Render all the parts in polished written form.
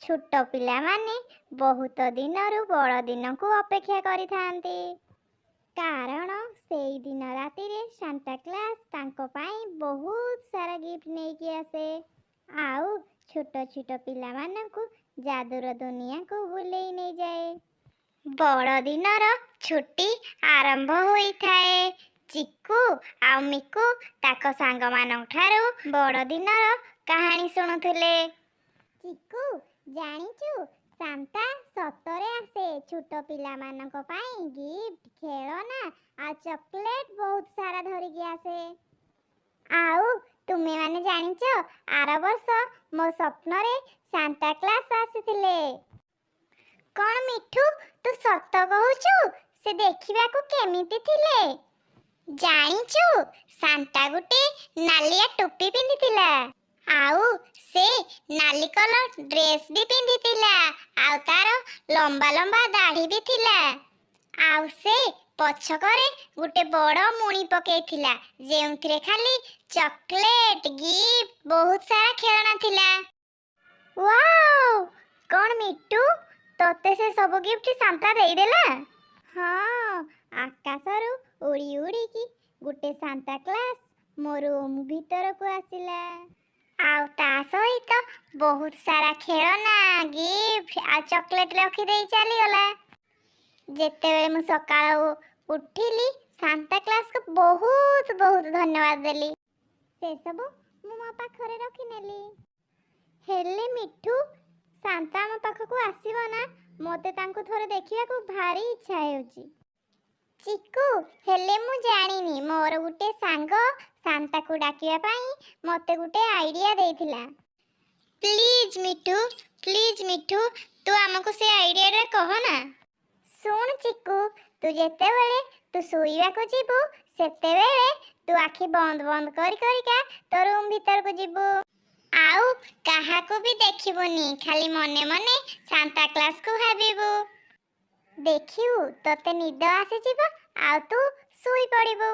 ଛୋଟ ପିଲାମାନେ ବହୁତ ଦିନରୁ ବଡ଼ ଦିନକୁ ଅପେକ୍ଷା କରିଥାନ୍ତି, କାରଣ ସେଇ ଦିନ ରାତିରେ ସାନ୍ତା କ୍ଲାସ୍ ତାଙ୍କ ପାଇଁ ବହୁତ ସାରା ଗିଫ୍ଟ ନେଇକି ଆସେ ଆଉ ଛୋଟ ଛୋଟ ପିଲାମାନଙ୍କୁ ଯାଦୁର ଦୁନିଆକୁ ବୁଲେଇ ନେଇଯାଏ। ବଡ଼ଦିନର ଛୁଟି ଆରମ୍ଭ ହୋଇଥାଏ। ଚିକୁ ଆଉ ମିକୁ ତାଙ୍କ ସାଙ୍ଗମାନଙ୍କଠାରୁ ବଡ଼ଦିନର କାହାଣୀ ଶୁଣୁଥିଲେ। ଚିକୁ, ଜାଣିଛୁ, ସାନ୍ତା ସତରେ ଆସେ ଛୋଟ ପିଲାମାନଙ୍କ ପାଇଁ ଗିଫ୍ଟ, ଖେଳନା ଆଉ ଚକୋଲେଟ୍ ବହୁତ ସାରା ଧରିକି ଆସେ। ଆଉ ତୁମେମାନେ ଜାଣିଛ, ଆର ବର୍ଷ ମୋ ସ୍ୱପ୍ନରେ ସାନ୍ତା କ୍ଲାସ୍ ଆସିଥିଲେ। କ'ଣ ମିଠୁ, ତୁ ସତ କହୁଛୁ? ସେ ଦେଖିବାକୁ କେମିତି ଥିଲେ? ଜାଣିଛୁ, ସାନ୍ତା ଗୋଟେ ନାଲିଆ ଟୋପି ପିନ୍ଧିଥିଲା ଆଉ ସେ ନାଲି କଲର ଡ୍ରେସ୍ ବି ପିନ୍ଧିଥିଲା ଆଉ ତାର ଲମ୍ବା ଲମ୍ବା ଦାଢ଼ି ବି ଥିଲା ଆଉ ସେ ପଛକରେ ଗୋଟେ ବଡ଼ ମୁଣି ପକେଇଥିଲା ଯେଉଁଥିରେ ଖାଲି ଚକୋଲେଟ୍, ଗିଫ୍ଟ, ବହୁତ ସାରା ଖେଳଣା ଥିଲା। ୱାଓ! କ'ଣ ମିଟୁ, ତତେ ସେ ସବୁ ଗିଫ୍ଟ ସାନ୍ତା ଦେଇଦେଲା? ହଁ, ଆକାଶରୁ ଉଡ଼ି ଉଡ଼ିକି ଗୋଟେ ସାନ୍ତା କ୍ଲାସ୍ ମୋ ରୁମ୍ ଭିତରକୁ ଆସିଲା ଆଉ ତା ସହିତ ବହୁତ ସାରା ଖେଳନା, ଗିଫ୍ଟ ଆଉ ଚକୋଲେଟ୍ ରଖିଦେଇ ଚାଲିଗଲା। ଯେତେବେଳେ ମୁଁ ସକାଳୁ ଉଠିଲି, ସାନ୍ତା କ୍ଲାସ୍କୁ ବହୁତ ବହୁତ ଧନ୍ୟବାଦ ଦେଲି। ସେସବୁ ମୁଁ ମୋ ପାଖରେ ରଖିନେଲି। ହେଲେ ମିଠୁ, ସାନ୍ତା ଆମ ପାଖକୁ ଆସିବ ନା? ମୋତେ ତାଙ୍କୁ ଥରେ ଦେଖିବାକୁ ଭାରି ଇଚ୍ଛା ହେଉଛି। ଚିକୁ, ହେଲେ ମୁଁ ଜାଣିନି, ମୋର ଗୋଟେ ସାଙ୍ଗ ସାନ୍ତାକୁ ଡାକିବା ପାଇଁ ମୋତେ ଗୋଟେ ଆଇଡ଼ିଆ ଦେଇଥିଲା। ପ୍ଲିଜ୍ ମିଠୁ, ତୁ ଆମକୁ ସେ ଆଇଡ଼ିଆଟା କହ ନା। ଶୁଣ ଚିକୁ, ତୁ ଶୋଇବାକୁ ଯିବୁ, ସେତେବେଳେ ତୁ ଆଖି ବନ୍ଦ ବନ୍ଦ କରିକା ତୋ ରୁମ୍ ଭିତରକୁ ଯିବୁ ଆଉ କାହାକୁ ବି ଦେଖିବୁନି, ଖାଲି ମନେ ମନେ ସାନ୍ତା କ୍ଲାସ୍କୁ ଭାବିବୁ। ଦେଖିବୁ, ତତେ ନିଦ ଆସିଯିବ ଆଉ ତୁ ଶୋଇପଡ଼ିବୁ।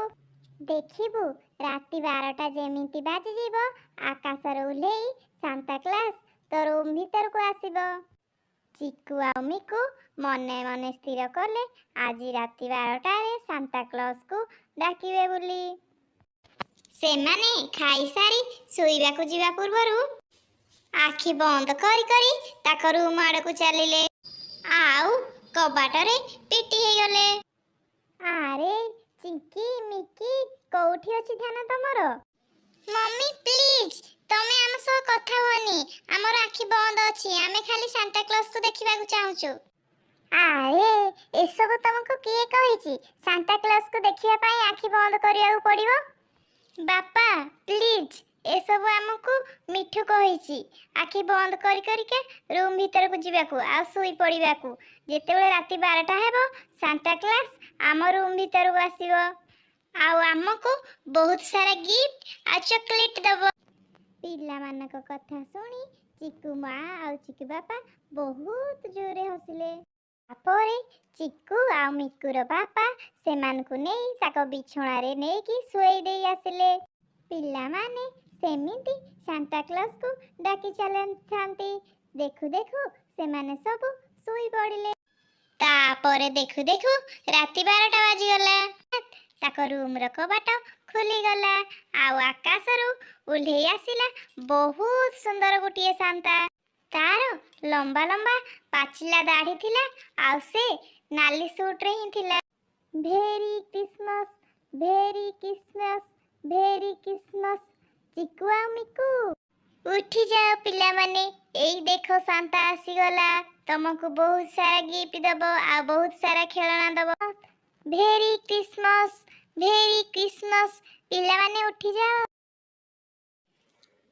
ଦେଖିବୁ, ରାତି 12ଟା ଯେମିତି ବାଜିଯିବ, ଆକାଶରୁ ଓହ୍ଲେଇ ସାନ୍ତା କ୍ଲାସ୍ ତୋ ରୁମ୍ ଭିତରକୁ ଆସିବ। ଚିକୁ ଆଉ ମିକୁ ମନେ ମନେ ସ୍ଥିର କଲେ ଆଜି ରାତି 12ଟାରେ ସାନ୍ତା କ୍ଲଜ୍କୁ ଡାକିବେ ବୋଲି। ସେମାନେ ଖାଇସାରି ଶୋଇବାକୁ ଯିବା ପୂର୍ବରୁ ଆଖି ବନ୍ଦ କରି ତାଙ୍କ ରୁମ୍ ଆଡ଼କୁ ଚାଲିଲେ ଆଉ କବାଟରେ ପିଟି ହେଇଗଲେ। ଆରେ ଚିଙ୍କି, ମିକି, କୋଉଠି ଅଛି ଧ୍ୟାନ ତମର? ମମି ପ୍ଲିଜ୍, ତମେ ଆମ ସହ କଥା ହୁଅନି, ଆମର ଆଖି ବନ୍ଦ ଅଛି, ଆମେ ଖାଲି ସାନ୍ତା କ୍ଲଜ୍କୁ ଦେଖିବାକୁ ଚାହୁଁଛୁ। ଆରେ ଏସବୁ ତମକୁ କିଏ କହିଛି? ସାନ୍ତା କ୍ଲଜ୍କୁ ଦେଖିବା ପାଇଁ ଆଖି ବନ୍ଦ କରିବାକୁ ପଡ଼ିବ? ବାପା ପ୍ଲିଜ୍, ଏସବୁ ଆମକୁ ମିଠୁ କହିଛି ଆଖି ବନ୍ଦ କରିକା ରୁମ୍ ଭିତରକୁ ଯିବାକୁ ଆଉ ଶୋଇ ପଡ଼ିବାକୁ। ଯେତେବେଳେ ରାତି 12ଟା ହେବ, ସାନ୍ତା କ୍ଲାସ୍ ଆମ ରୁମ୍ ଭିତରକୁ ଆସିବ ଆଉ ଆମକୁ ବହୁତ ସାରା ଗିଫ୍ଟ ଆଉ ଚକୋଲେଟ୍ ଦେବ। ପିଲାମାନଙ୍କ କଥା ଶୁଣି ଚିକୁ ମା ଆଉ ଚିକୁ ବାପା ବହୁତ ଜୋରରେ ହସିଲେ। ତାପରେ ଚିକୁ ଆଉ ମିକୁର ବାପା ସେମାନଙ୍କୁ ନେଇ ତାଙ୍କ ବିଛଣାରେ ନେଇକି ଶୋଇ ଦେଇ ଆସିଲେ। ପିଲାମାନେ ସେମିତି ସାନ୍ତା କ୍ଲଜ୍କୁ ଡାକି ଚାଲିଥାନ୍ତି। ଦେଖୁ ଦେଖୁ ସେମାନେ ସବୁ ଶୋଇ ପଡ଼ିଲେ। ତାପରେ ଦେଖୁ ଦେଖୁ ରାତି 12ଟା ବାଜିଗଲା। ତାଙ୍କ ରୁମ୍ର କବାଟ ଖୋଲିଗଲା ଆଉ ଆକାଶରୁ ଓହ୍ଲେଇ ଆସିଲା ବହୁତ ସୁନ୍ଦର ଗୋଟିଏ ସାନ୍ତା। ତାର ଲମ୍ବା ଲମ୍ବା ପାଚିଲା ଦାଢ଼ି ଥିଲା ଆଉ ସେ ନାଲି ସୁଟ୍ରେ ହିଁ ଥିଲା। Very Christmas, very Christmas, very Christmas. Chiku ଆଉ ମିକୁ, ଉଠି ଯାଅ ପିଲାମାନେ, ଏଇ ଦେଖ ସାନ୍ତା ଆସିଗଲା, ତମକୁ ବହୁତ ସାରା ଗିଫ୍ଟ ଦେବ ଆଉ ବହୁତ ସାରା ଖେଳଣା ଦେବ। ଭେରି କ୍ରିସମସ୍, ଭେରି କ୍ରିସମସ୍, ପିଲାମାନେ ଉଠିଯାଅ।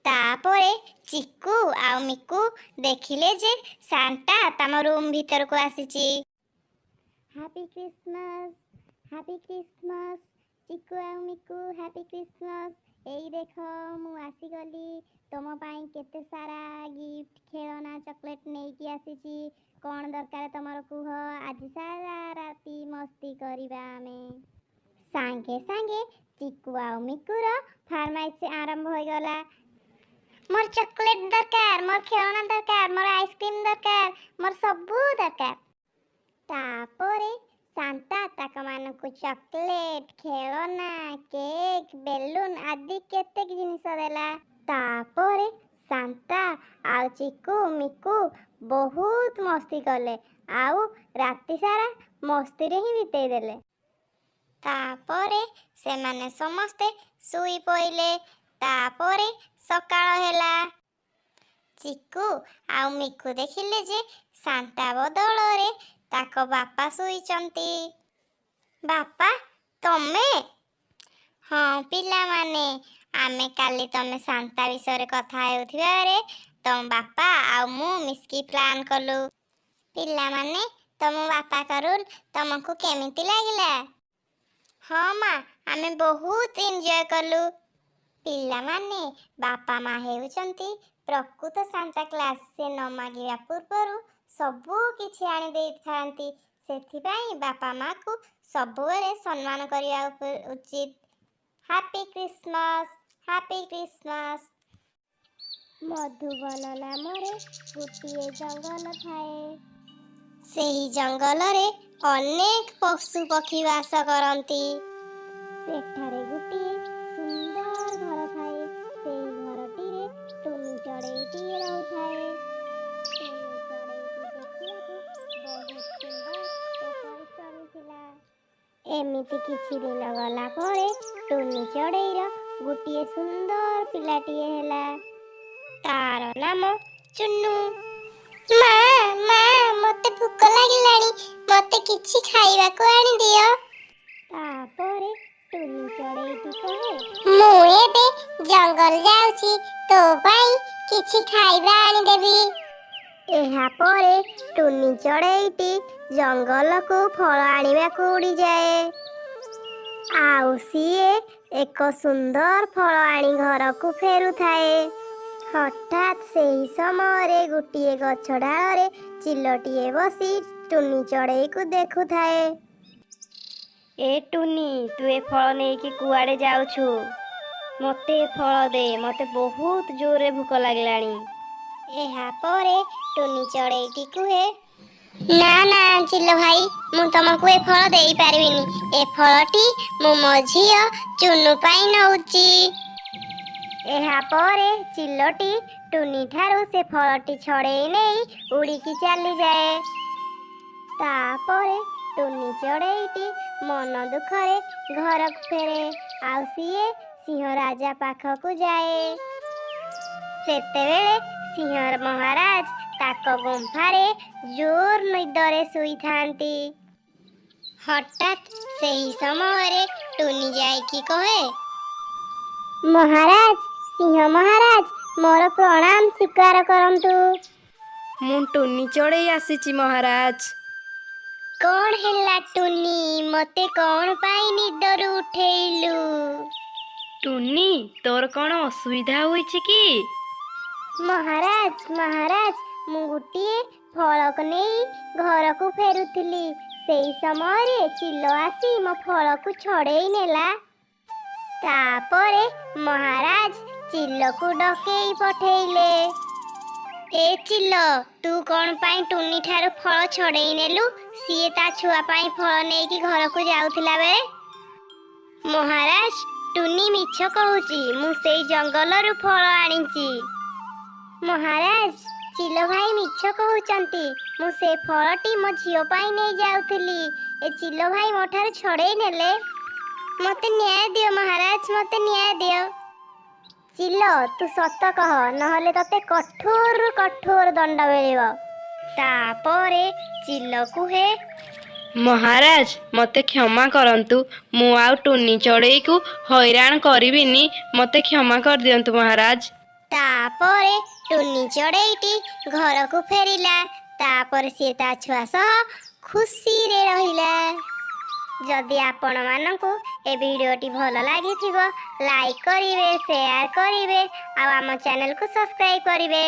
ତାପରେ ଚିକୁ ଆଉ ମିକୁ ଦେଖିଲେ ଯେ ସାନ୍ତା ତମ ରୁମ୍ ଭିତରକୁ ଆସିଛି। Happy Christmas, happy Christmas. Chiku ଆଉ ମିକୁ, ହ୍ୟାପି କ୍ରିସମସ୍। ଏଇ ଦେଖ, ମୁଁ ଆସିଗଲି, ତମ ପାଇଁ କେତେ ସାରା ଗିଫ୍ଟ, ଖେଳନା, ଚକୋଲେଟ୍ ନେଇକି ଆସିଛି। କ'ଣ ଦରକାର ତମର କୁହ, ଆଜି ସାରା ରାତି ମସ୍ତି କରିବା ଆମେ। ସାଙ୍ଗେ ସାଙ୍ଗେ ଚିକୁ ଆଉ ମିକୁର ଫରମାଇଶ ଆରମ୍ଭ ହୋଇଗଲା। ମୋର ଚକୋଲେଟ୍ ଦରକାର, ମୋର ଖେଳଣା ଦରକାର, दरकार मोर आइसक्रीम दरकार मोर सबू दरकार। तापरे सांता ताक मानकु चॉकलेट खेलना केक बेलून आदि केते जिनिस देला। तापरे सांता आउ चिकू मिकू बहुत मस्ती कले आउ राति सारा मस्ती रे ही बितेई देले। तापरे से माने समस्ते सुई पइले। तापरे सकाळ हेला। चिकू आउ मिकू देखिले जे सांता बदल रे ताको बापा सुईचंती। बापा तमे? हाँ पिला माने आमे काली तमे सांता विषय कथा हेउथिबारे तम बापा आ मु मिस्की प्लान कलु। पिला माने तम बापा करूल तमको केमिति लागिला? हाँ माँ आमे बहुत एंजॉय कलु। पिला माने बापा माँ हेउचंती प्रकृत सांता क्लास से न मागिया पूर्वरु सबू किछि आनी देई थांती। सेथिपाई बापा माँ को सबुबेले सम्मान करिया उचित। Happy Christmas happy Christmas. Madhuban नामरे गोटिए जंगल थाए। सेही जंगल रे अनेक पशु पक्षी वास करंती। सेठारे गोटिए सुंदर घर थाए। सेही घरटी रे टुनी चढ़ेईटी रहउथाए। टुनी चढ़ेईटी देखियाकु बहुत सुंदर ओ परिश्रमी थिला। एमिति किछि दिन गला परे टुनी चढ़ेईर गोटिए सुंदर पिलाटिए हेला। तार नाम चुन्नू। माँ माँ मते भूख लागिलानी मते किछि खाइबाको आनी दियो। तापरे टुनी चढ़ेईटी कहे मु एबे जंगल जाउची तो पाई किछि खाइबा आनी देबी। एहा परे टुनी चढ़ेईटी जंगल को फल आनिबाको उड़ी जाए। आउ सीए एक सुंदर फल आनी घर को फेरु थाए। हठात सेही समय गोटिए गछ डाଳରେ चिलटिए बसी टुनी चढ़ेई को देखु थाए। ए टुनी तू ए फल नहीं कि कुआड़े जाउछु? मते फल दे मते बहुत जोरे भूख लागिलानी। एहा परे टुनी चढ़ेईटी कुहे ना ना चिल्लो भाई मु तुमको ए फल देई पारिबिनी। ए फलटी मु मझियो चुन्नू पाई नउची। एहा परे चिल्लोटी टुनी ठारू से फलटी छड़ेई नहीं उड़ीकी चली जाए। तापरे टुनी चढ़ेईटी मन दुखरे घर फेरे आउ सीए सिंह राजा पाखकु जाए। सेतेबेले सिंह महाराज ताक गुंफारे जोर निदरे सुई थांती। हठात सेही समय टुनी जाइकी कहे महाराज सिंह महाराज मोर प्रणाम स्वीकार करंतु। मु टुनी चढ़ेई आसीची महाराज। कौन हेला टुनी मते कौन पाई निदरु उठेइलु? टुनी तोर कौन असुविधा होईची की? महाराज महाराज मु गुटिए फलक नहीं घर को फेरुथिली। सेही समय रे चिल्लो आसी मो फल को छड़ेई नेला। तापरे महाराज चिल्लो को डकेई पठेइले। ए चिल्लो तू कौन पाई टुनी ठारू फल छड़ेई नेलु? सीए ता छुआ पाई फल नहीं कि घर को जाउथिला बेले। महाराज टुनी मिछ कहूची मु सेई जंगल रु फल आनिची। महाराज चिल्लो भाई मिछ कहउचंती मु से फलटी मो झियो पाई नहीं जाउथिली। ए चिल्लो भाई मोठार छड़ेई नेले। मते न्याय दियो महाराज मते न्याय दियो। चिल्लो तू सत कह नहले तते कठोर दंड मिलिबो। तापरे चिल्लो कुहे महाराज मते क्षमा करंतु मु आउ टुनी चढ़ेई को हैरान करिबिनी मते क्षमा कर दियंतु महाराज। तापरे टुनी चढ़ेईटी घर को फेरिला। तापर से ता छुआ सह खुशी रे रहिला। जदि आपण मानकु ए वीडियोटी भल लागिथिबो लाइक करिवे शेयर करिवे आ आम चैनल को सब्सक्राइब करिवे।